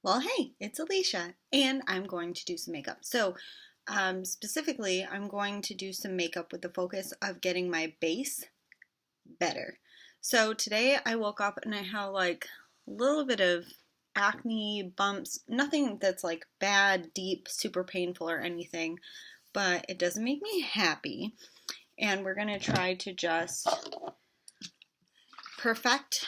Well, hey, it's Alicia, and I'm going to do some makeup. Specifically, I'm going to do some makeup with the focus of getting my base better. So, today I woke up and I have like a little bit of acne bumps, nothing that's like bad, deep, super painful or anything, but it doesn't make me happy. And we're going to try to just perfect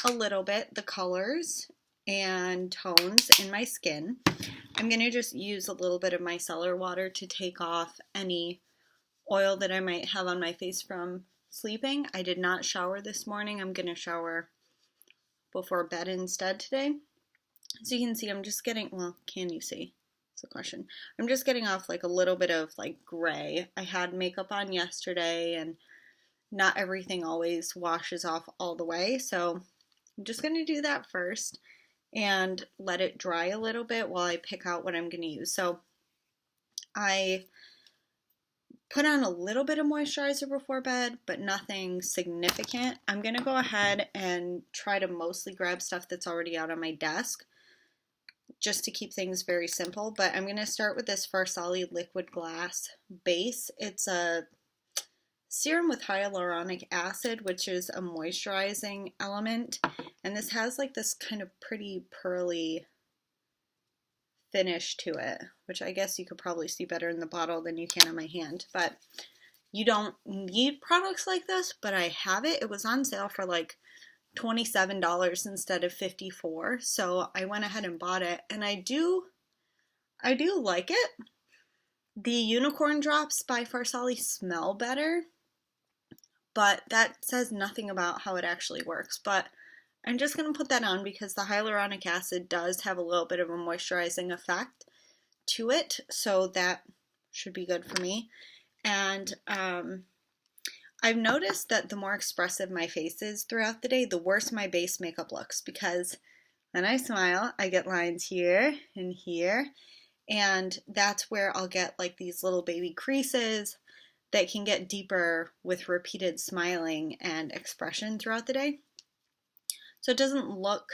a little bit the colors and tones in my skin. I'm going to just use a little bit of micellar water to take off any oil that I might have on my face from sleeping. I did not shower this morning. I'm going to shower before bed instead today. So you can see I'm just getting, well, can you see? That's the question. I'm just getting off like a little bit of like gray. I had makeup on yesterday and not everything always washes off all the way. So I'm just going to do that first and let it dry a little bit while I pick out what I'm going to use. So I put on a little bit of moisturizer before bed, but nothing significant. I'm going to go ahead and try to mostly grab stuff that's already out on my desk just to keep things very simple. But I'm going to start with this Farsali Liquid Glass base. It's a serum with hyaluronic acid, which is a moisturizing element, and this has like this kind of pretty pearly finish to it, which I guess you could probably see better in the bottle than you can on my hand, but you don't need products like this, but I have it. It was on sale for like $27 instead of $54, so I went ahead and bought it, and I do like it. The unicorn drops by Farsali smell better, but that says nothing about how it actually works. But I'm just going to put that on because the hyaluronic acid does have a little bit of a moisturizing effect to it, so that should be good for me. And I've noticed that the more expressive my face is throughout the day, the worse my base makeup looks, because when I smile, I get lines here and here, and that's where I'll get like these little baby creases that can get deeper with repeated smiling and expression throughout the day. So it doesn't look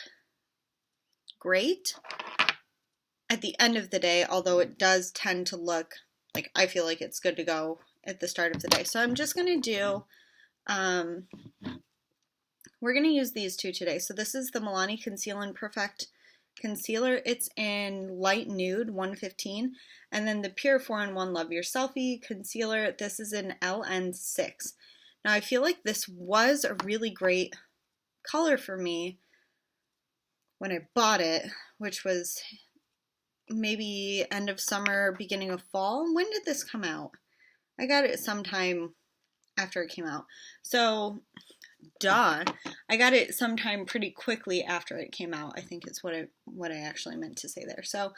great at the end of the day, although it does tend to look like I feel like it's good to go at the start of the day. So I'm just going to do, we're going to use these two today. So this is the Milani Conceal and Perfect Concealer. It's in Light Nude 115. And then the Pure 4-in-1 Love Your Selfie Concealer. This is in LN6. Now I feel like this was a really great color for me when I bought it, which was maybe end of summer, beginning of fall. When did this come out? I got it sometime after it came out. So, duh. I got it sometime pretty quickly after it came out, I think is what I actually meant to say there. So,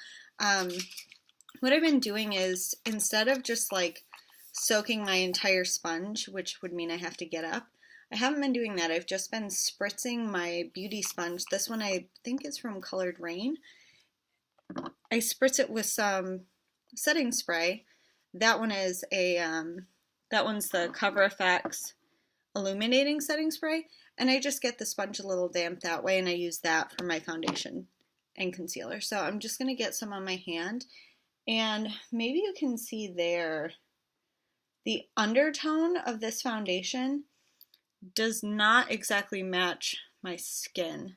what I've been doing is, instead of just like soaking my entire sponge, which would mean I have to get up, I haven't been doing that. I've just been spritzing my beauty sponge. This one I think is from Colored Rain. I spritz it with some setting spray. That one is that one's the Cover FX Illuminating Setting Spray. And I just get the sponge a little damp that way, and I use that for my foundation and concealer. So I'm just going to get some on my hand. And maybe you can see there, the undertone of this foundation does not exactly match my skin.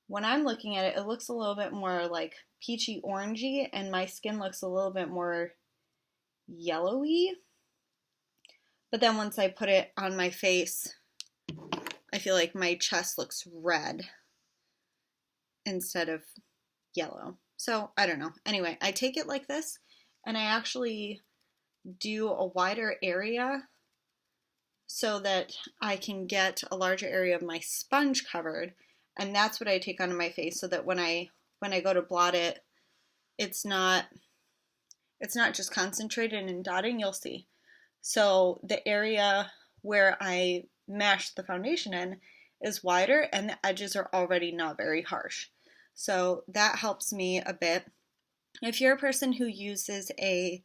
When I'm looking at it, it looks a little bit more like peachy orangey, and my skin looks a little bit more yellowy. But then once I put it on my face, I feel like my chest looks red instead of yellow. So I don't know. Anyway, I take it like this, and I actually do a wider area so that I can get a larger area of my sponge covered, and that's what I take onto my face, so that when I go to blot it, it's not just concentrated and dotting. You'll see. So the area where I mash the foundation in is wider, and the edges are already not very harsh. So that helps me a bit. If you're a person who uses a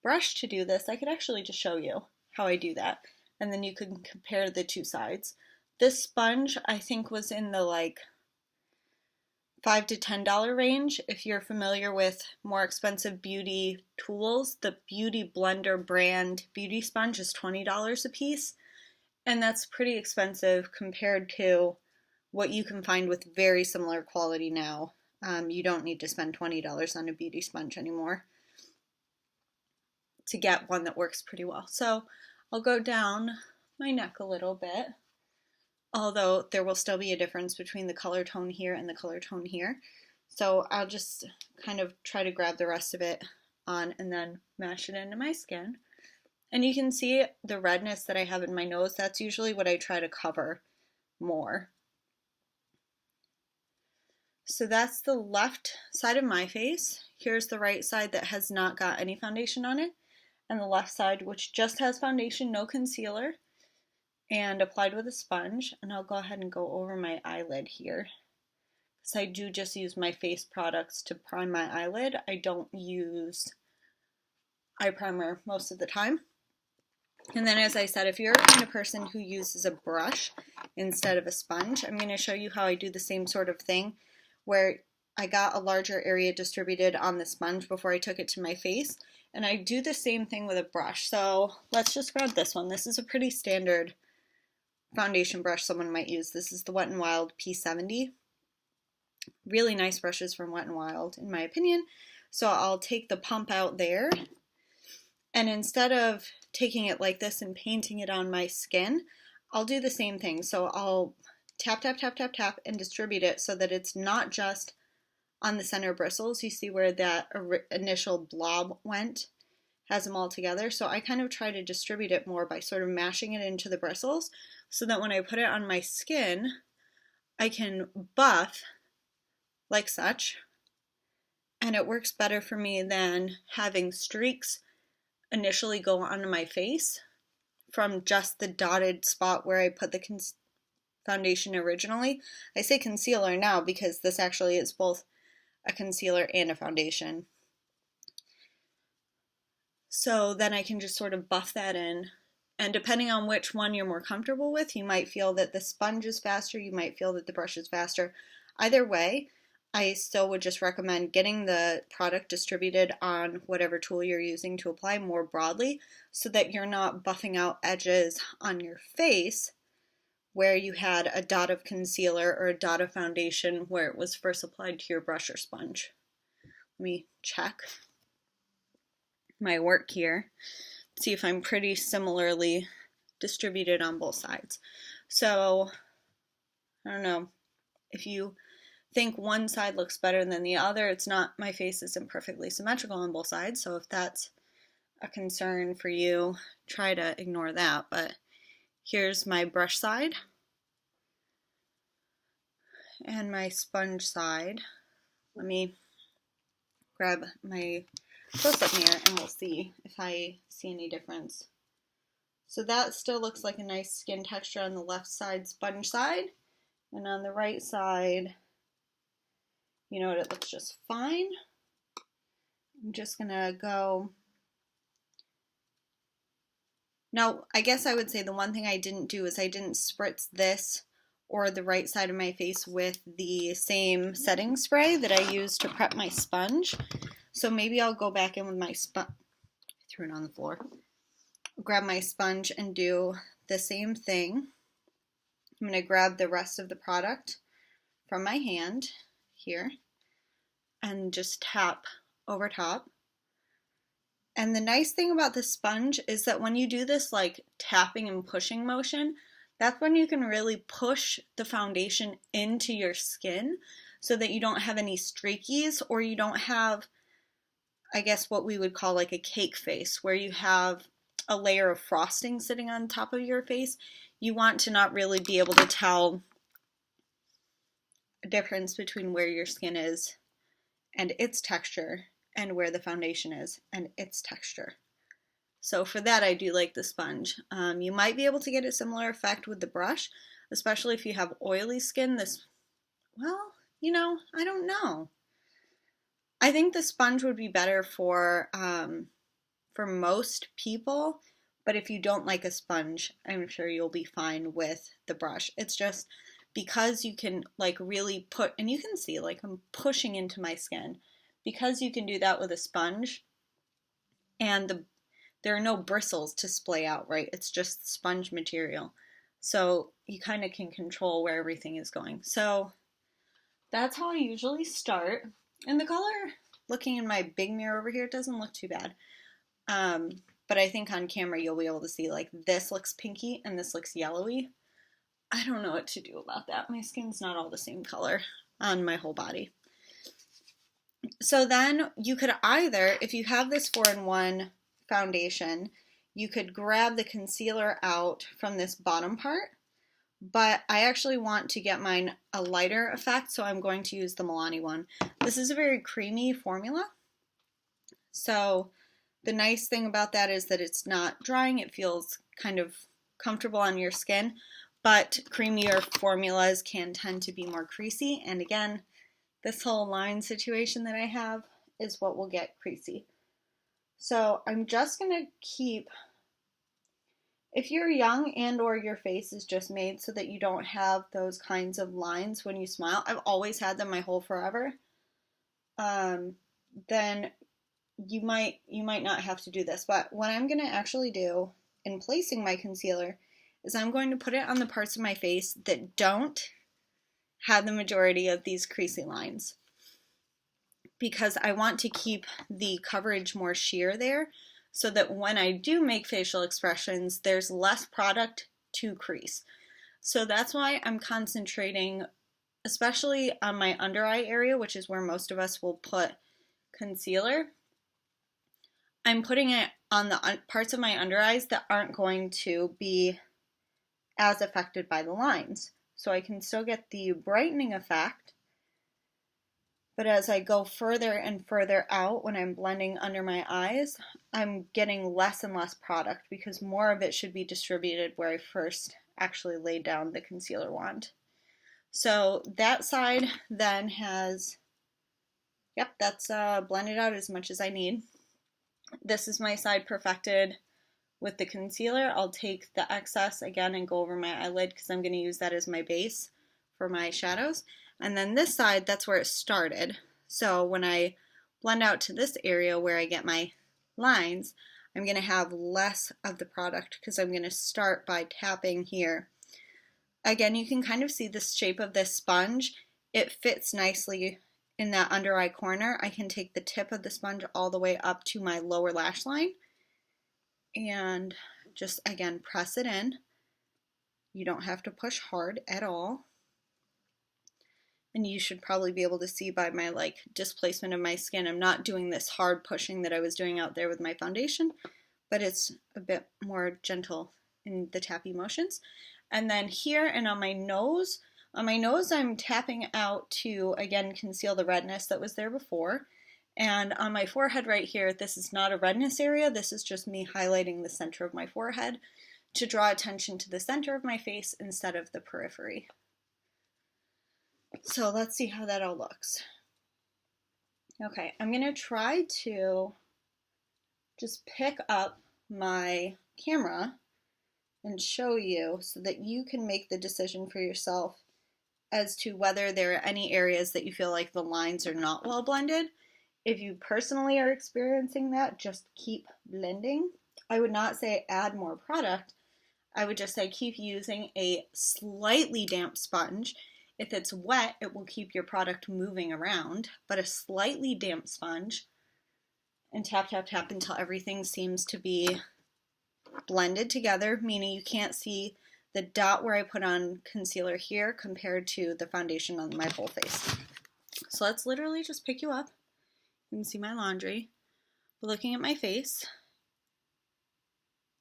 brush to do this, I could actually just show you how I do that, and then you can compare the two sides. This sponge, I think, was in the like $5 to $10 range. If you're familiar with more expensive beauty tools, the Beauty Blender brand beauty sponge is $20 a piece, and that's pretty expensive compared to what you can find with very similar quality now. You don't need to spend $20 on a beauty sponge anymore to get one that works pretty well. So I'll go down my neck a little bit, although there will still be a difference between the color tone here and the color tone here. So I'll just kind of try to grab the rest of it on and then mash it into my skin. And you can see the redness that I have in my nose. That's usually what I try to cover more. So that's the left side of my face. Here's the right side that has not got any foundation on it, and the left side which just has foundation, no concealer, and applied with a sponge. And I'll go ahead and go over my eyelid here, because I do just use my face products to prime my eyelid. I don't use eye primer most of the time. And then, as I said, if you're the kind of person who uses a brush instead of a sponge, I'm going to show you how I do the same sort of thing, where I got a larger area distributed on the sponge before I took it to my face. And I do the same thing with a brush. So let's just grab this one. This is a pretty standard foundation brush someone might use. This is the Wet n Wild P70. Really nice brushes from Wet n Wild, in my opinion. So I'll take the pump out there, and instead of taking it like this and painting it on my skin, I'll do the same thing. So I'll tap, tap, tap, tap, tap, and distribute it so that it's not just on the center bristles. You see where that initial blob went, has them all together. So I kind of try to distribute it more by sort of mashing it into the bristles, so that when I put it on my skin, I can buff like such, and it works better for me than having streaks initially go onto my face from just the dotted spot where I put the foundation originally. I say concealer now because this actually is both a concealer and a foundation. So then I can just sort of buff that in, and depending on which one you're more comfortable with, you might feel that the sponge is faster, you might feel that the brush is faster. Either way, I still would just recommend getting the product distributed on whatever tool you're using to apply more broadly, so that you're not buffing out edges on your face where you had a dot of concealer or a dot of foundation where it was first applied to your brush or sponge. Let me check my work here, see if I'm pretty similarly distributed on both sides. So, I don't know, if you think one side looks better than the other, it's not, my face isn't perfectly symmetrical on both sides, so if that's a concern for you, try to ignore that. But here's my brush side and my sponge side. Let me grab my close-up mirror and we'll see if I see any difference. So that still looks like a nice skin texture on the left side, sponge side, and on the right side, you know what, it looks just fine. I'm just gonna go. Now, I guess I would say the one thing I didn't do is I didn't spritz this or the right side of my face with the same setting spray that I used to prep my sponge. So maybe I'll go back in with my sponge. I threw it on the floor. Grab my sponge and do the same thing. I'm going to grab the rest of the product from my hand here and just tap over top. And the nice thing about the sponge is that when you do this like tapping and pushing motion, that's when you can really push the foundation into your skin so that you don't have any streakies, or you don't have, I guess, what we would call like a cake face, where you have a layer of frosting sitting on top of your face. You want to not really be able to tell a difference between where your skin is and its texture and where the foundation is and its texture. So for that, I do like the sponge. You might be able to get a similar effect with the brush, especially if you have oily skin. Well, you know, I don't know. I think the sponge would be better for most people, but if you don't like a sponge, I'm sure you'll be fine with the brush. It's just because you can like really put, and you can see like I'm pushing into my skin, because you can do that with a sponge, and there are no bristles to splay out, right? It's just sponge material. So you kind of can control where everything is going. So that's how I usually start. And the color, looking in my big mirror over here, it doesn't look too bad. But I think on camera you'll be able to see like this looks pinky and this looks yellowy. I don't know what to do about that. My skin's not all the same color on my whole body. So then you could either, if you have this 4-in-1 foundation, you could grab the concealer out from this bottom part, but I actually want to get mine a lighter effect, so I'm going to use the Milani one. This is a very creamy formula, so the nice thing about that is that it's not drying. It feels kind of comfortable on your skin, but creamier formulas can tend to be more creasy, and again, this whole line situation that I have is what will get creasy. So I'm just going to keep, if you're young and or your face is just made so that you don't have those kinds of lines when you smile, I've always had them my whole forever, then you might not have to do this. But what I'm going to actually do in placing my concealer is I'm going to put it on the parts of my face that don't have the majority of these creasy lines, because I want to keep the coverage more sheer there so that when I do make facial expressions, there's less product to crease. So that's why I'm concentrating, especially on my under eye area, which is where most of us will put concealer. I'm putting it on the parts of my under eyes that aren't going to be as affected by the lines. So I can still get the brightening effect, but as I go further and further out when I'm blending under my eyes, I'm getting less and less product because more of it should be distributed where I first actually laid down the concealer wand. So that side then has, yep, that's blended out as much as I need. This is my side perfected with the concealer. I'll take the excess again and go over my eyelid because I'm going to use that as my base for my shadows. And then this side, that's where it started. So when I blend out to this area where I get my lines, I'm going to have less of the product because I'm going to start by tapping here. Again, you can kind of see the shape of this sponge. It fits nicely in that under eye corner. I can take the tip of the sponge all the way up to my lower lash line and just, again, press it in. You don't have to push hard at all. And you should probably be able to see by my like displacement of my skin, I'm not doing this hard pushing that I was doing out there with my foundation, but it's a bit more gentle in the tappy motions. And then here and on my nose I'm tapping out to, again, conceal the redness that was there before. And on my forehead right here, this is not a redness area, this is just me highlighting the center of my forehead to draw attention to the center of my face instead of the periphery. So let's see how that all looks. Okay, I'm going to try to just pick up my camera and show you so that you can make the decision for yourself as to whether there are any areas that you feel like the lines are not well blended. If you personally are experiencing that, just keep blending. I would not say add more product. I would just say keep using a slightly damp sponge. If it's wet, it will keep your product moving around, but a slightly damp sponge, and tap, tap, tap until everything seems to be blended together, meaning you can't see the dot where I put on concealer here compared to the foundation on my whole face. So let's literally just pick you up. You can see my laundry. But looking at my face,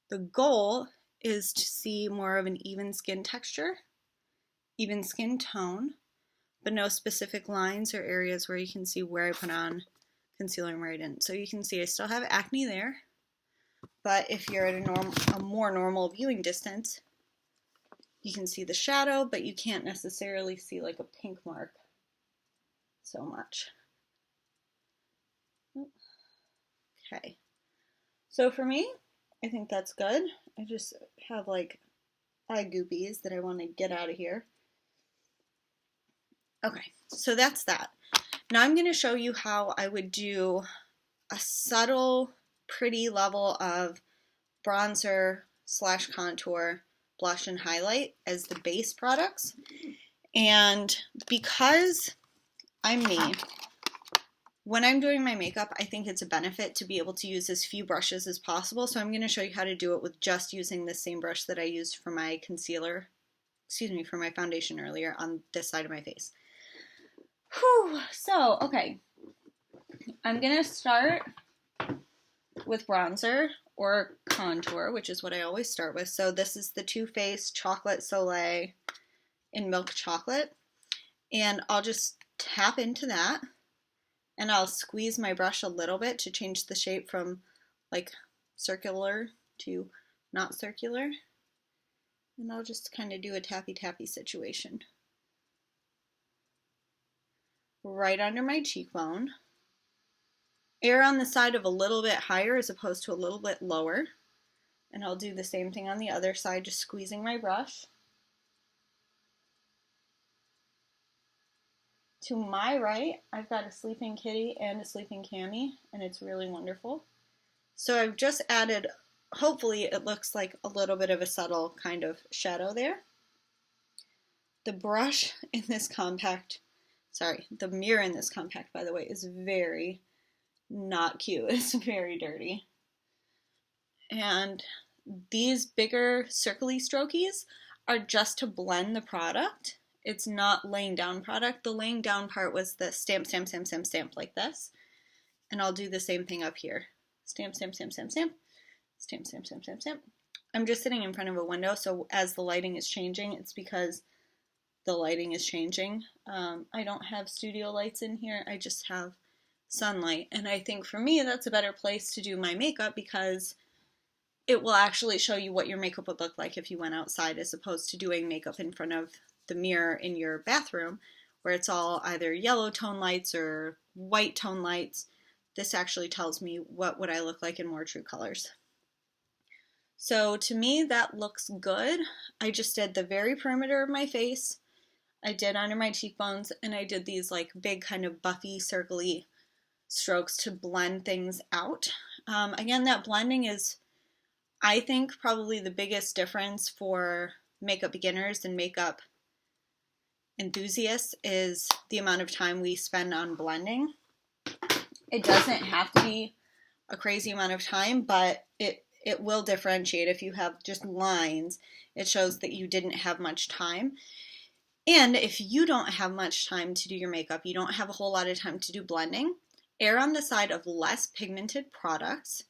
the goal is to see more of an even skin texture, even skin tone, but no specific lines or areas where you can see where I put on concealer and where I didn't. So you can see I still have acne there, but if you're at a more normal viewing distance, you can see the shadow, but you can't necessarily see like a pink mark so much. Okay, so for me, I think that's good. I just have like eye goopies that I want to get out of here. Okay, so that's that. Now I'm going to show you how I would do a subtle, pretty level of bronzer slash contour, blush, and highlight as the base products. And because I'm me, when I'm doing my makeup, I think it's a benefit to be able to use as few brushes as possible. So I'm going to show you how to do it with just using the same brush that I used for my concealer, for my foundation earlier on this side of my face. Whew. So, okay, I'm going to start with bronzer or contour, which is what I always start with. So this is the Too Faced Chocolate Soleil in Milk Chocolate. And I'll just tap into that, and I'll squeeze my brush a little bit to change the shape from like circular to not circular. And I'll just kind of do a tappy-tappy situation. Right under my cheekbone. Err on the side of a little bit higher as opposed to a little bit lower. And I'll do the same thing on the other side, just squeezing my brush. To my right, I've got a sleeping kitty and a sleeping cami, and it's really wonderful. So I've just added, hopefully it looks like a little bit of a subtle kind of shadow there. The brush in this compact, the mirror in this compact, by the way, is very not cute. It's very dirty. And these bigger circly strokies are just to blend the product. It's not laying down product. The laying down part was the stamp, stamp, stamp, stamp, stamp like this. And I'll do the same thing up here. Stamp, stamp, stamp, stamp, stamp. Stamp, stamp, stamp, stamp, stamp. I'm just sitting in front of a window, so as the lighting is changing, it's because the lighting is changing. I don't have studio lights in here. I just have sunlight. And I think for me, that's a better place to do my makeup because it will actually show you what your makeup would look like if you went outside as opposed to doing makeup in front of the mirror in your bathroom where it's all either yellow tone lights or white tone lights. This actually tells me what would I look like in more true colors. So to me that looks good. I just did the very perimeter of my face. I did under my cheekbones, and I did these like big kind of buffy circly strokes to blend things out. Again, that blending is, I think, probably the biggest difference for makeup beginners and makeup enthusiasts is the amount of time we spend on blending. It doesn't have to be a crazy amount of time, but it will differentiate. If you have just lines, it shows that you didn't have much time. And if you don't have much time to do your makeup, you don't have a whole lot of time to do blending, err on the side of less pigmented products.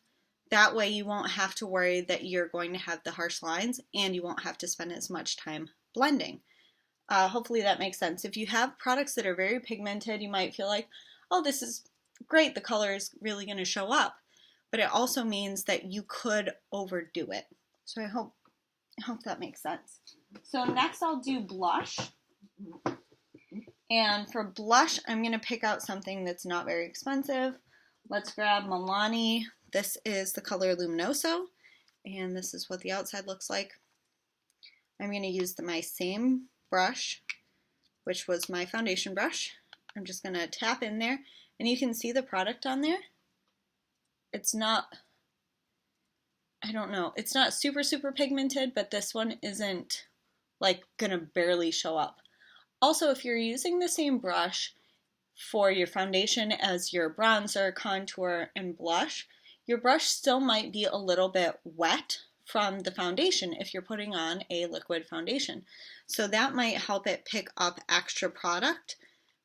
That way you won't have to worry that you're going to have the harsh lines and you won't have to spend as much time blending. Hopefully that makes sense. If you have products that are very pigmented, you might feel like, oh, this is great, the color is really going to show up. But it also means that you could overdo it. So I hope that makes sense. So next I'll do blush. And for blush, I'm going to pick out something that's not very expensive. Let's grab Milani. This is the color Luminoso, and this is what the outside looks like. I'm going to use my same brush, which was my foundation brush. I'm just going to tap in there, and you can see the product on there. It's not, I don't know, it's not super, super pigmented, but this one isn't like going to barely show up. Also, if you're using the same brush for your foundation as your bronzer, contour, and blush, your brush still might be a little bit wet from the foundation if you're putting on a liquid foundation. So that might help it pick up extra product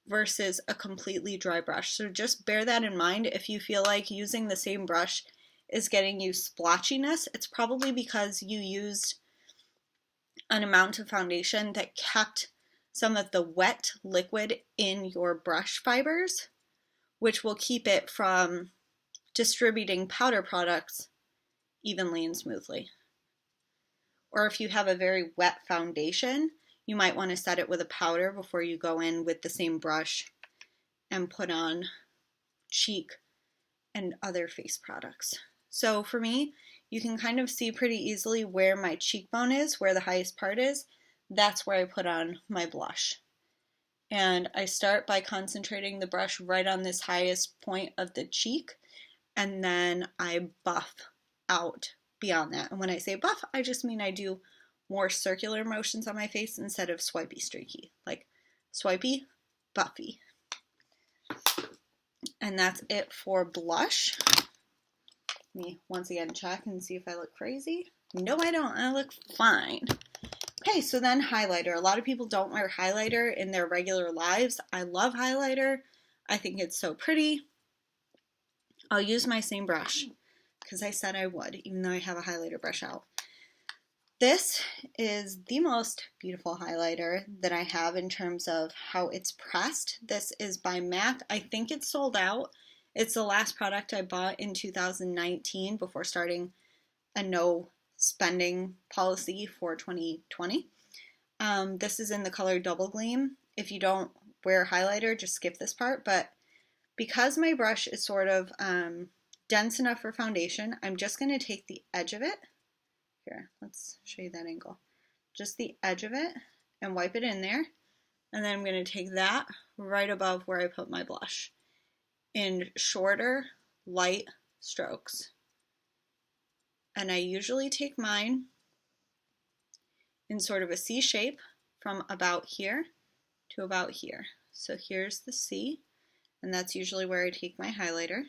versus a completely dry brush. So just bear that in mind. If you feel like using the same brush is getting you splotchiness, it's probably because you used an amount of foundation that kept some of the wet liquid in your brush fibers, which will keep it from distributing powder products evenly and smoothly. Or if you have a very wet foundation, you might want to set it with a powder before you go in with the same brush and put on cheek and other face products. So for me, you can kind of see pretty easily where my cheekbone is, where the highest part is. That's where I put on my blush. And I start by concentrating the brush right on this highest point of the cheek, and then I buff out beyond that. And when I say buff, I just mean I do more circular motions on my face instead of swipey streaky, like swipey, buffy. And that's it for blush. Let me once again check and see if I look crazy. No, I don't. I look fine. Okay, so then highlighter. A lot of people don't wear highlighter in their regular lives. I love highlighter. I think it's so pretty. I'll use my same brush because I said I would, even though I have a highlighter brush out. This is the most beautiful highlighter that I have in terms of how it's pressed. This is by MAC. I think it's sold out. It's the last product I bought in 2019 before starting a no spending policy for 2020. This is in the color Double Gleam. If you don't wear highlighter, just skip this part. But because my brush is sort of dense enough for foundation, I'm just going to take the edge of it. Here, let's show you that angle. Just the edge of it and wipe it in there. And then I'm going to take that right above where I put my blush in shorter, light strokes. And I usually take mine in sort of a C shape from about here to about here. So here's the C, and that's usually where I take my highlighter.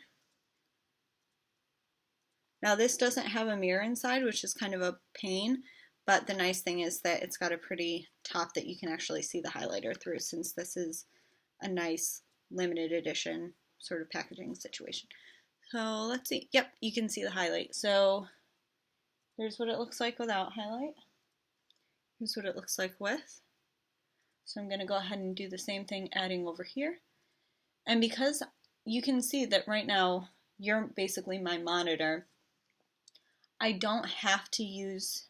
Now this doesn't have a mirror inside, which is kind of a pain, but the nice thing is that it's got a pretty top that you can actually see the highlighter through, since this is a nice limited edition sort of packaging situation. So let's see. Yep, you can see the highlight. So here's what it looks like without highlight. Here's what it looks like with. So I'm going to go ahead and do the same thing, adding over here. And because you can see that right now you're basically my monitor, I don't have to use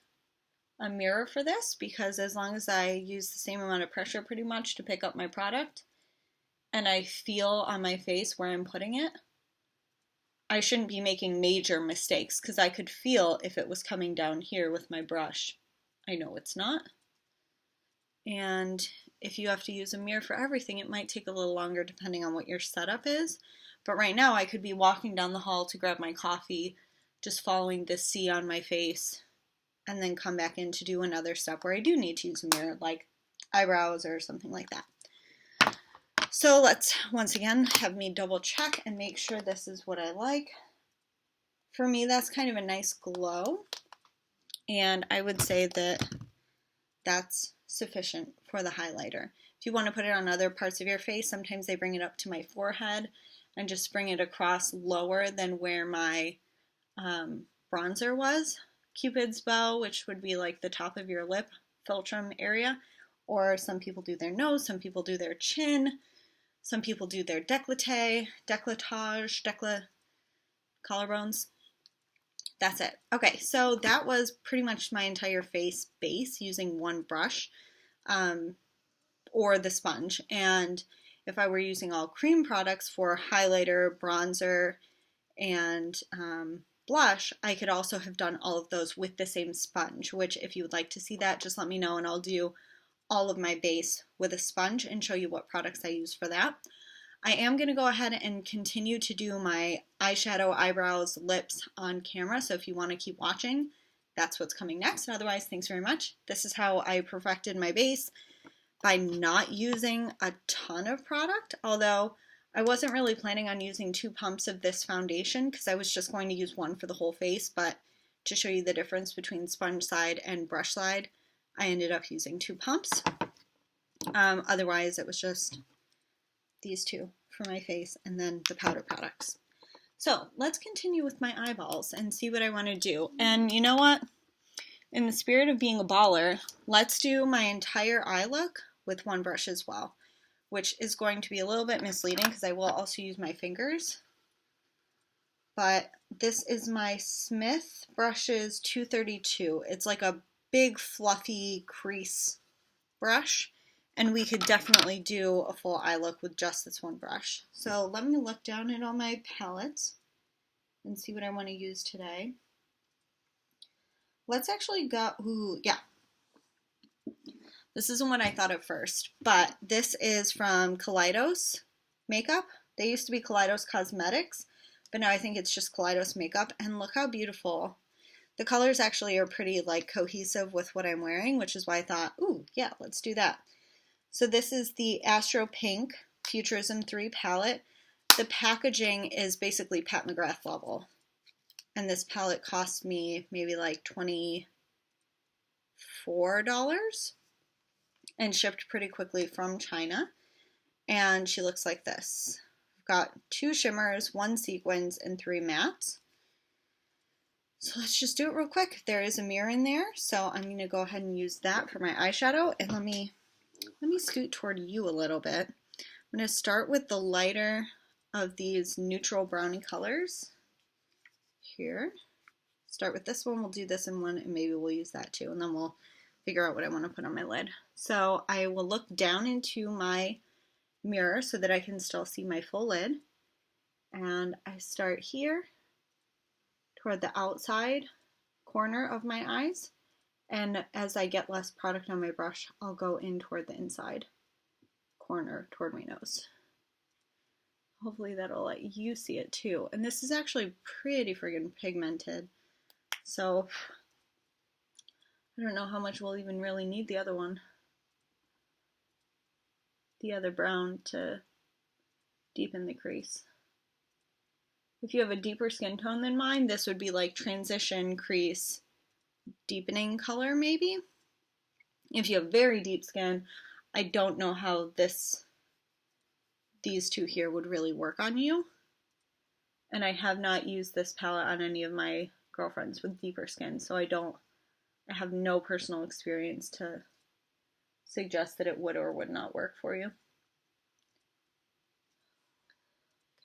a mirror for this, because as long as I use the same amount of pressure pretty much to pick up my product, and I feel on my face where I'm putting it, I shouldn't be making major mistakes, because I could feel if it was coming down here with my brush. I know it's not. And if you have to use a mirror for everything, it might take a little longer depending on what your setup is. But right now I could be walking down the hall to grab my coffee, just following this C on my face, and then come back in to do another step where I do need to use a mirror, like eyebrows or something like that. So let's once again have me double check and make sure this is what I like. For me, that's kind of a nice glow, and I would say that that's sufficient for the highlighter. If you want to put it on other parts of your face, sometimes I bring it up to my forehead and just bring it across lower than where my bronzer was. Cupid's bow, which would be like the top of your lip philtrum area, or some people do their nose, some people do their chin, some people do their décolletage, collarbones. That's it. Okay, so that was pretty much my entire face base using one brush or the sponge. And if I were using all cream products for highlighter, bronzer, and blush, I could also have done all of those with the same sponge, which if you would like to see that, just let me know and I'll do all of my base with a sponge and show you what products I use for that. I am going to go ahead and continue to do my eyeshadow, eyebrows, lips on camera, so if you want to keep watching, that's what's coming next. Otherwise, thanks very much. This is how I perfected my base by not using a ton of product, although I wasn't really planning on using 2 pumps of this foundation because I was just going to use one for the whole face, but to show you the difference between sponge side and brush side, I ended up using 2 pumps. Otherwise, it was just these 2 for my face and then the powder products. So let's continue with my eyeballs and see what I want to do. And you know what? In the spirit of being a baller, let's do my entire eye look with one brush as well, which is going to be a little bit misleading because I will also use my fingers. But this is my Smith Brushes 232. It's like a big fluffy crease brush, and we could definitely do a full eye look with just this one brush. So let me look down at all my palettes and see what I want to use today. Let's actually go, ooh, yeah. This isn't what I thought at first, but this is from Kaleidos Makeup. They used to be Kaleidos Cosmetics, but now I think it's just Kaleidos Makeup, and look how beautiful. The colors actually are pretty like cohesive with what I'm wearing, which is why I thought, ooh, yeah, let's do that. So this is the Astro Pink Futurism 3 palette. The packaging is basically Pat McGrath level. And this palette cost me maybe like $24 and shipped pretty quickly from China. And she looks like this. I've got 2 shimmers, 1 sequins, and 3 mattes. So let's just do it real quick. There is a mirror in there, so I'm going to go ahead and use that for my eyeshadow. And let me scoot toward you a little bit. I'm going to start with the lighter of these neutral brownie colors here. Start with this one, we'll do this in one, and maybe we'll use that too, and then we'll figure out what I want to put on my lid. So I will look down into my mirror so that I can still see my full lid. And I start here toward the outside corner of my eyes. And as I get less product on my brush, I'll go in toward the inside corner toward my nose. Hopefully that'll let you see it too. And this is actually pretty friggin' pigmented. So I don't know how much we'll even really need the other one. The other brown to deepen the crease. If you have a deeper skin tone than mine, this would be like transition crease deepening color maybe. If you have very deep skin, I don't know how these two here would really work on you. And I have not used this palette on any of my girlfriends with deeper skin, so I have no personal experience to suggest that it would or would not work for you.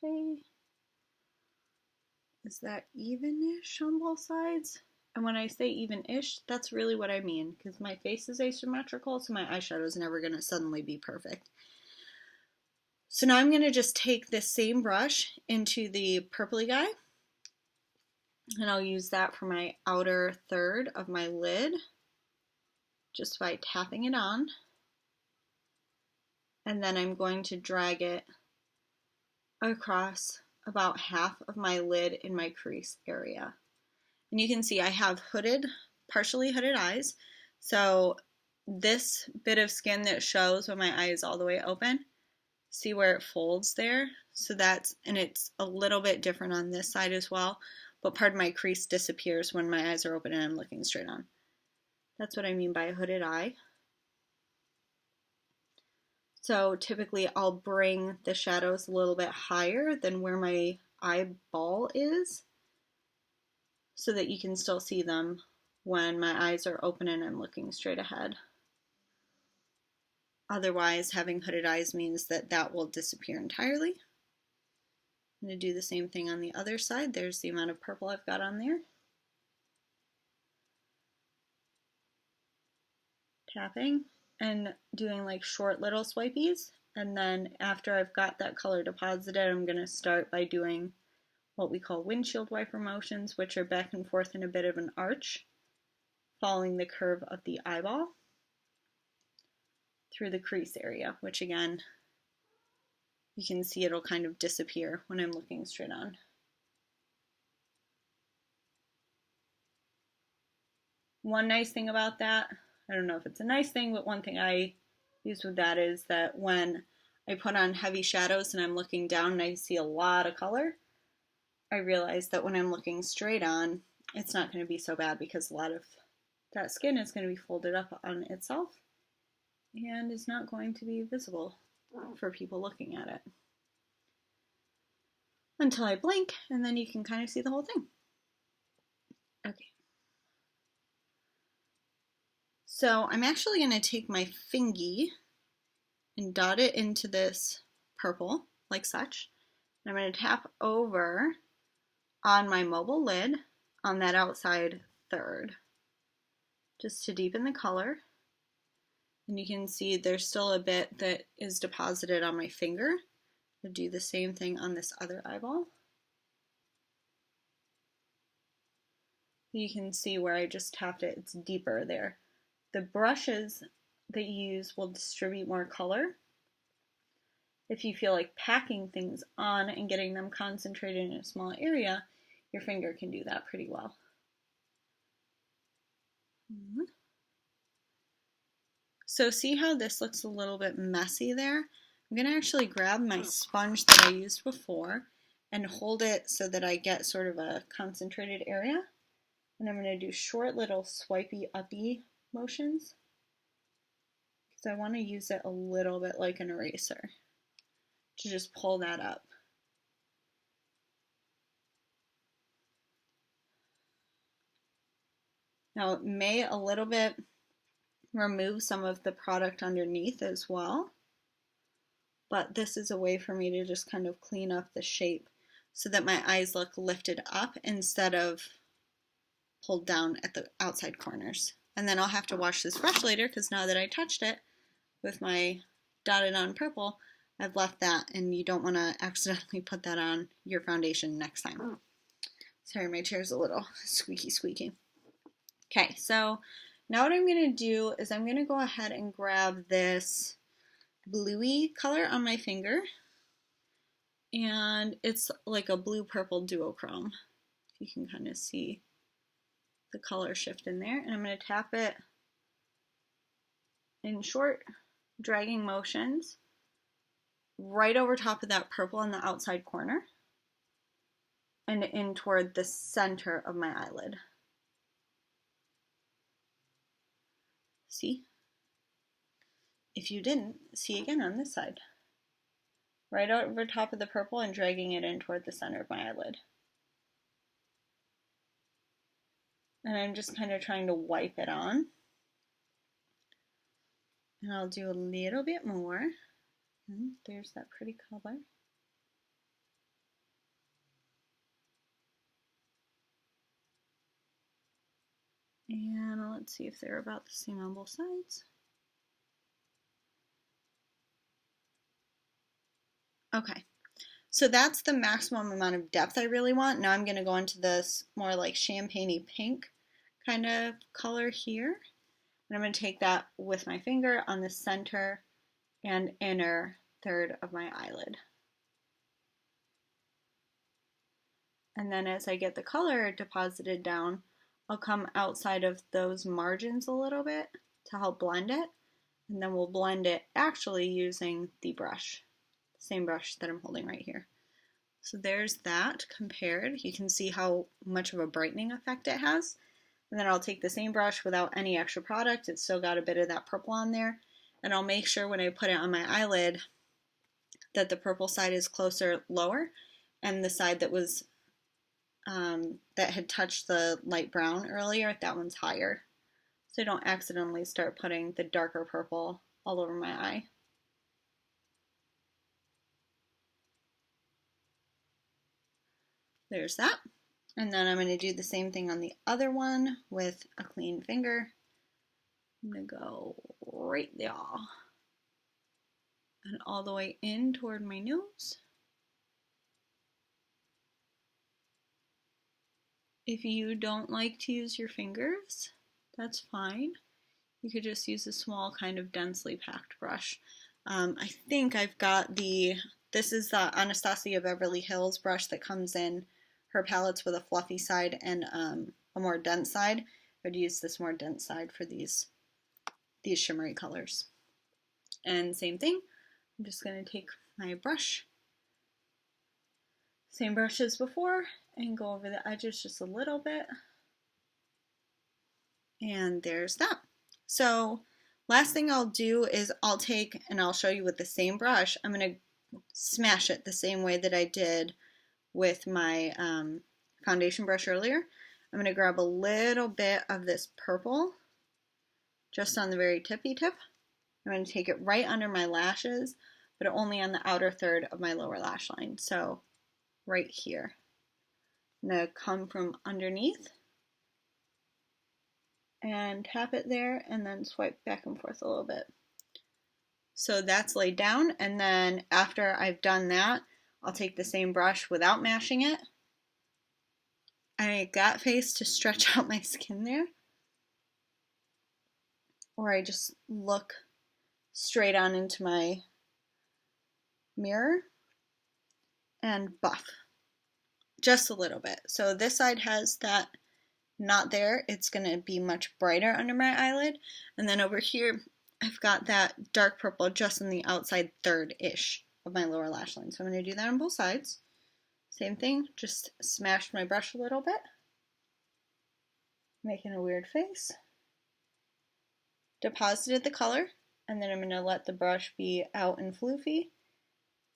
Okay. Is that even-ish on both sides? And when I say even-ish, that's really what I mean, because my face is asymmetrical, so my eyeshadow is never going to suddenly be perfect. So now I'm going to just take this same brush into the purpley guy, and I'll use that for my outer third of my lid, just by tapping it on. And then I'm going to drag it across about half of my lid in my crease area. And you can see I have partially hooded eyes. So this bit of skin that shows when my eye is all the way open, see where it folds there? So and it's a little bit different on this side as well, but part of my crease disappears when my eyes are open and I'm looking straight on. That's what I mean by a hooded eye. So typically I'll bring the shadows a little bit higher than where my eyeball is so that you can still see them when my eyes are open and I'm looking straight ahead. Otherwise, having hooded eyes means that will disappear entirely. I'm going to do the same thing on the other side. There's the amount of purple I've got on there. Tapping and doing like short little swipies, and then after I've got that color deposited, I'm going to start by doing what we call windshield wiper motions, which are back and forth in a bit of an arch, following the curve of the eyeball through the crease area, which again, you can see it'll kind of disappear when I'm looking straight on. One nice thing about that, I don't know if it's a nice thing, but one thing I use with that is that when I put on heavy shadows and I'm looking down and I see a lot of color, I realize that when I'm looking straight on, it's not going to be so bad because a lot of that skin is going to be folded up on itself and is not going to be visible for people looking at it. Until I blink, and then you can kind of see the whole thing. Okay. So I'm actually going to take my fingy and dot it into this purple, like such. And I'm going to tap over on my mobile lid on that outside third, just to deepen the color. And you can see there's still a bit that is deposited on my finger. I'll do the same thing on this other eyeball. You can see where I just tapped it, it's deeper there. The brushes that you use will distribute more color. If you feel like packing things on and getting them concentrated in a small area, your finger can do that pretty well. So see how this looks a little bit messy there? I'm going to actually grab my sponge that I used before and hold it so that I get sort of a concentrated area. And I'm going to do short little swipey uppy motions because I want to use it a little bit like an eraser to just pull that up. Now it may a little bit remove some of the product underneath as well, but this is a way for me to just kind of clean up the shape so that my eyes look lifted up instead of pulled down at the outside corners. And then I'll have to wash this brush later because now that I touched it with my dotted on purple, I've left that, and you don't want to accidentally put that on your foundation next time. Sorry, my chair's a little squeaky. Okay, so now what I'm going to do is I'm going to go ahead and grab this bluey color on my finger, and it's like a blue-purple duochrome. You can kind of see the color shift in there, and I'm going to tap it in short dragging motions right over top of that purple on the outside corner and in toward the center of my eyelid. See? If you didn't, see again on this side. Right over top of the purple and dragging it in toward the center of my eyelid. And I'm just kind of trying to wipe it on. And I'll do a little bit more. And there's that pretty color. And let's see if they're about the same on both sides. Okay, so that's the maximum amount of depth I really want. Now I'm going to go into this more like champagne-y pink kind of color here. And I'm going to take that with my finger on the center and inner third of my eyelid. And then as I get the color deposited down, I'll come outside of those margins a little bit to help blend it. And then we'll blend it actually using the brush, the same brush that I'm holding right here. So there's that compared. You can see how much of a brightening effect it has. And then I'll take the same brush without any extra product. It's still got a bit of that purple on there. And I'll make sure when I put it on my eyelid that the purple side is closer lower and the side that was that had touched the light brown earlier, that one's higher. So I don't accidentally start putting the darker purple all over my eye. There's that. And then I'm going to do the same thing on the other one with a clean finger. I'm going to go right there and all the way in toward my nose. If you don't like to use your fingers, that's fine. You could just use a small kind of densely packed brush. I think I've got this is the Anastasia Beverly Hills brush that comes in her palettes with a fluffy side and a more dense side. I would use this more dense side for these shimmery colors. And same thing, I'm just going to take my brush, same brush as before, and go over the edges just a little bit. And there's that. So last thing I'll do is I'll take, and I'll show you with the same brush, I'm going to smash it the same way that I did with my foundation brush earlier. I'm going to grab a little bit of this purple just on the very tippy tip. I'm going to take it right under my lashes, but only on the outer third of my lower lash line. So right here. I'm going to come from underneath and tap it there and then swipe back and forth a little bit. So that's laid down, and then after I've done that, I'll take the same brush without mashing it. I make that face to stretch out my skin there. or I just look straight on into my mirror and buff just a little bit. So this side has that not there. It's going to be much brighter under my eyelid. And then over here, I've got that dark purple just in the outside third-ish of my lower lash line. So I'm going to do that on both sides. Same thing, just smashed my brush a little bit, making a weird face. Deposited the color, and then I'm going to let the brush be out and floofy,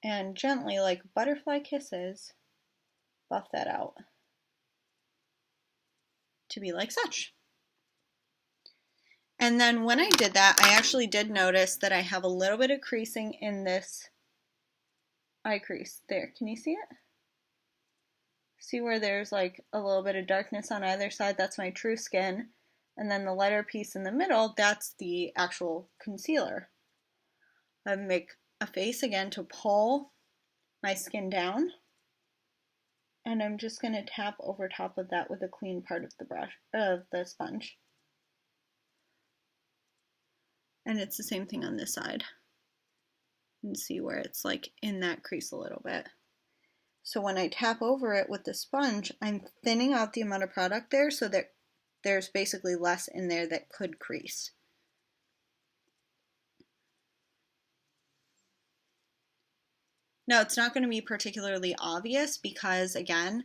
and gently, like butterfly kisses, buff that out to be like such. And then when I did that, I actually did notice that I have a little bit of creasing in this eye crease. There, can you see it? See where there's like a little bit of darkness on either side? That's my true skin. And then the lighter piece in the middle, that's the actual concealer. I make a face again to pull my skin down. And I'm just going to tap over top of that with a clean part of the brush, of the sponge. And it's the same thing on this side. And see where it's like in that crease a little bit. So when I tap over it with the sponge, I'm thinning out the amount of product there so that there's basically less in there that could crease. Now it's not going to be particularly obvious because, again,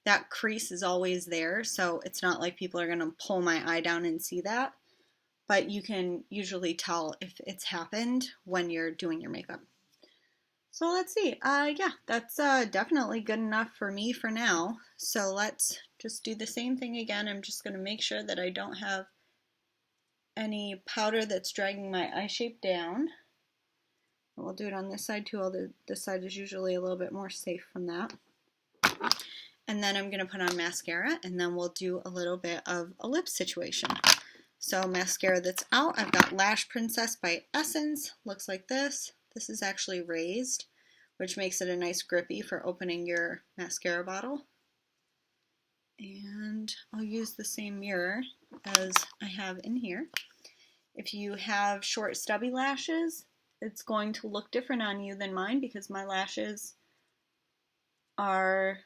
that crease is always there, so it's not like people are going to pull my eye down and see that, but you can usually tell if it's happened when you're doing your makeup. So let's see. Yeah, that's definitely good enough for me for now. So let's just do the same thing again. I'm just going to make sure that I don't have any powder that's dragging my eye shape down. And we'll do it on this side too, although this side is usually a little bit more safe from that. And then I'm going to put on mascara, and then we'll do a little bit of a lip situation. So mascara that's out, I've got Lash Princess by Essence. Looks like this. This is actually raised, which makes it a nice grippy for opening your mascara bottle. And I'll use the same mirror as I have in here. If you have short stubby lashes, it's going to look different on you than mine because my lashes are,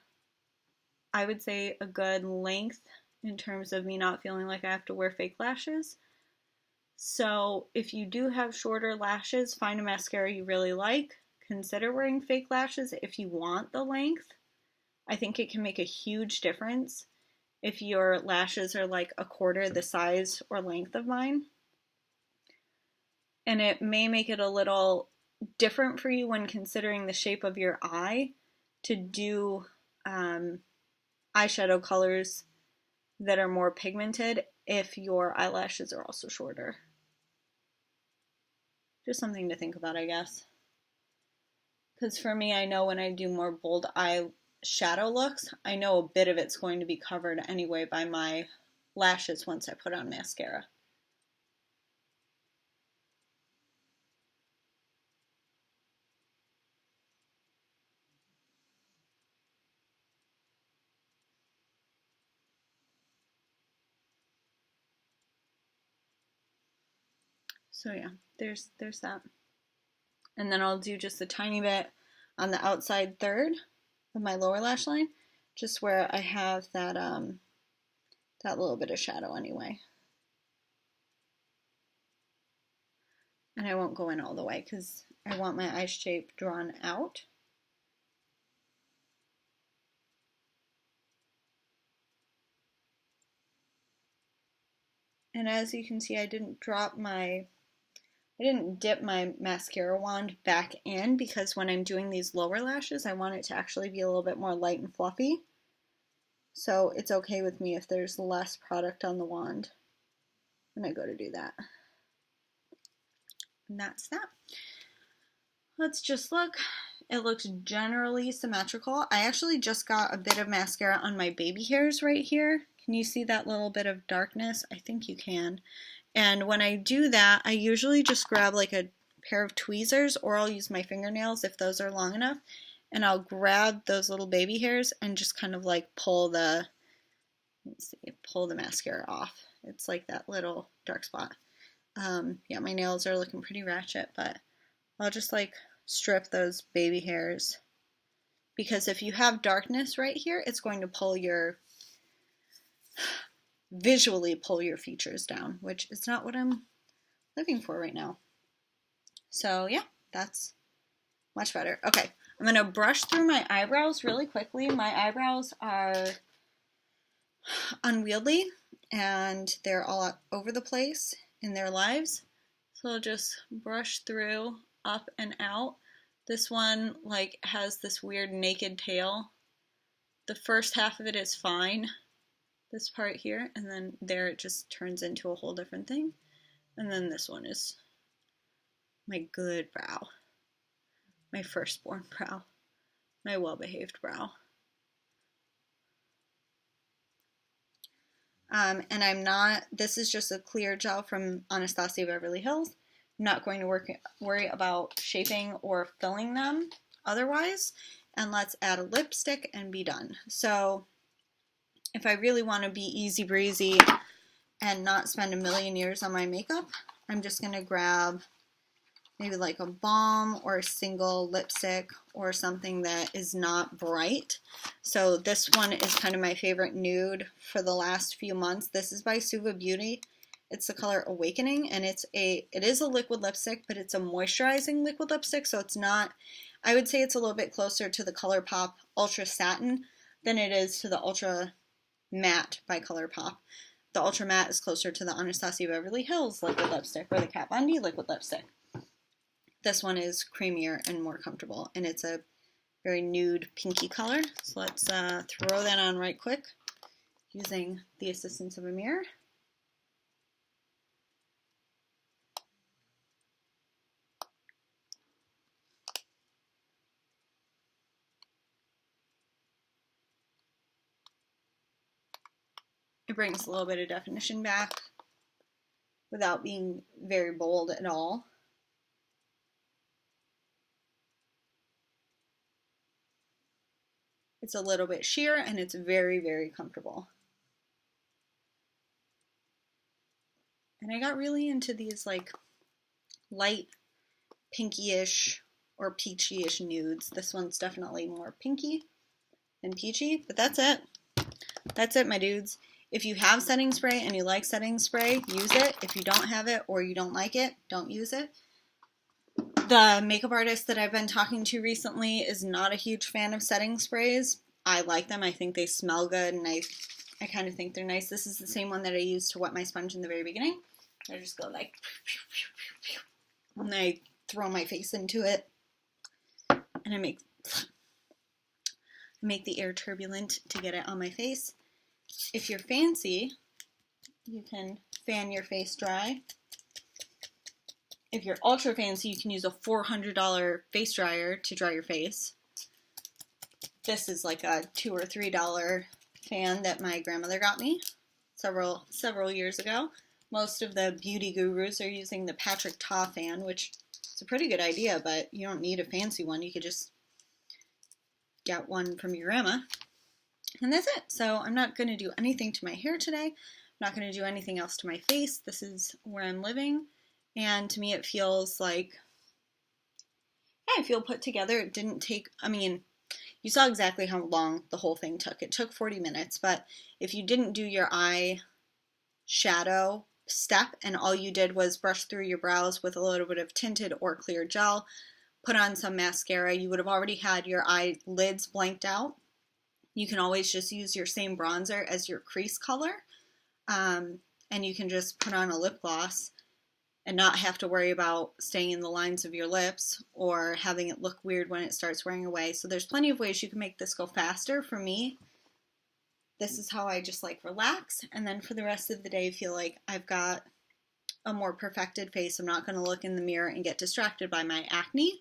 I would say, a good length in terms of me not feeling like I have to wear fake lashes. So if you do have shorter lashes, find a mascara you really like. Consider wearing fake lashes if you want the length. I think it can make a huge difference if your lashes are like a quarter the size or length of mine. And it may make it a little different for you when considering the shape of your eye to do eyeshadow colors that are more pigmented if your eyelashes are also shorter. Just something to think about, I guess. Because for me, I know when I do more bold eye shadow looks, I know a bit of it's going to be covered anyway by my lashes once I put on mascara. So yeah, there's that. And then I'll do just a tiny bit on the outside third of my lower lash line, just where I have that that little bit of shadow anyway. And I won't go in all the way because I want my eye shape drawn out. And as you can see, I didn't dip my mascara wand back in because when I'm doing these lower lashes, I want it to actually be a little bit more light and fluffy. So it's okay with me if there's less product on the wand when I go to do that. And that's that. Let's just look. It looks generally symmetrical. I actually just got a bit of mascara on my baby hairs right here. Can you see that little bit of darkness? I think you can. And when I do that, I usually just grab like a pair of tweezers, or I'll use my fingernails if those are long enough, and I'll grab those little baby hairs and just kind of like pull the, let's see, pull the mascara off. It's like that little dark spot. Yeah, my nails are looking pretty ratchet, but I'll just like strip those baby hairs, because if you have darkness right here, it's going to visually pull your features down, which is not what I'm looking for right now. So yeah, that's much better. Okay, I'm going to brush through my eyebrows really quickly. My eyebrows are unwieldy and they're all over the place in their lives. So I'll just brush through up and out. This one like has this weird naked tail. The first half of it is fine, this part here, and then there it just turns into a whole different thing. And then this one is my good brow, my firstborn brow, my well-behaved brow. And this is just a clear gel from Anastasia Beverly Hills. I'm not going to worry about shaping or filling them otherwise. And let's add a lipstick and be done. So if I really want to be easy breezy and not spend a million years on my makeup, I'm just going to grab maybe like a balm or a single lipstick or something that is not bright. So this one is kind of my favorite nude for the last few months. This is by Suva Beauty. It's the color Awakening, and it is a liquid lipstick, but it's a moisturizing liquid lipstick, so it's not, I would say it's a little bit closer to the ColourPop Ultra Satin than it is to the Ultra Matte by ColourPop. The Ultra Matte is closer to the Anastasia Beverly Hills liquid lipstick or the Kat Von D liquid lipstick. This one is creamier and more comfortable, and it's a very nude pinky color. So let's throw that on right quick using the assistance of a mirror. It brings a little bit of definition back without being very bold at all. It's a little bit sheer and it's very, very comfortable. And I got really into these like light pinky-ish or peachy-ish nudes. This one's definitely more pinky than peachy, but that's it. That's it, my dudes. If you have setting spray and you like setting spray, use it. If you don't have it or you don't like it, don't use it. The makeup artist that I've been talking to recently is not a huge fan of setting sprays. I like them. I think they smell good, and I kind of think they're nice. This is the same one that I used to wet my sponge in the very beginning. I just go like, and I throw my face into it, and I make the air turbulent to get it on my face. If you're fancy, you can fan your face dry. If you're ultra fancy, you can use a $400 face dryer to dry your face. This is like a $2 or $3 fan that my grandmother got me several years ago. Most of the beauty gurus are using the Patrick Ta fan, which is a pretty good idea, but you don't need a fancy one. You could just get one from your grandma. And that's it. So I'm not going to do anything to my hair today. I'm not going to do anything else to my face. This is where I'm living. And to me, it feels like, yeah, I feel put together. It didn't take, I mean, you saw exactly how long the whole thing took. It took 40 minutes, but if you didn't do your eye shadow step and all you did was brush through your brows with a little bit of tinted or clear gel, put on some mascara, you would have already had your eyelids blanked out. You can always just use your same bronzer as your crease color, and you can just put on a lip gloss and not have to worry about staying in the lines of your lips or having it look weird when it starts wearing away. So there's plenty of ways you can make this go faster. For me, this is how I just like relax, and then for the rest of the day feel like I've got a more perfected face. I'm not going to look in the mirror and get distracted by my acne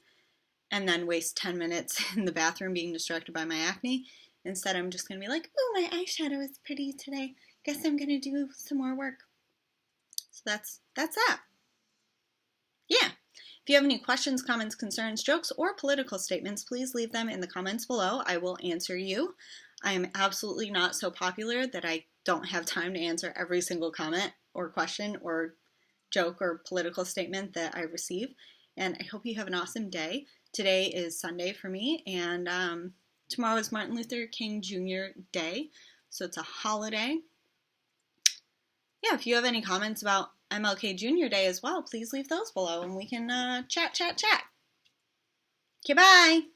and then waste 10 minutes in the bathroom being distracted by my acne. Instead, I'm just going to be like, oh, my eyeshadow is pretty today. Guess I'm going to do some more work. So that's that. Yeah. If you have any questions, comments, concerns, jokes, or political statements, please leave them in the comments below. I will answer you. I am absolutely not so popular that I don't have time to answer every single comment or question or joke or political statement that I receive. And I hope you have an awesome day. Today is Sunday for me, and tomorrow is Martin Luther King Jr. Day, so it's a holiday. Yeah, if you have any comments about MLK Jr. Day as well, please leave those below and we can chat. Okay, bye!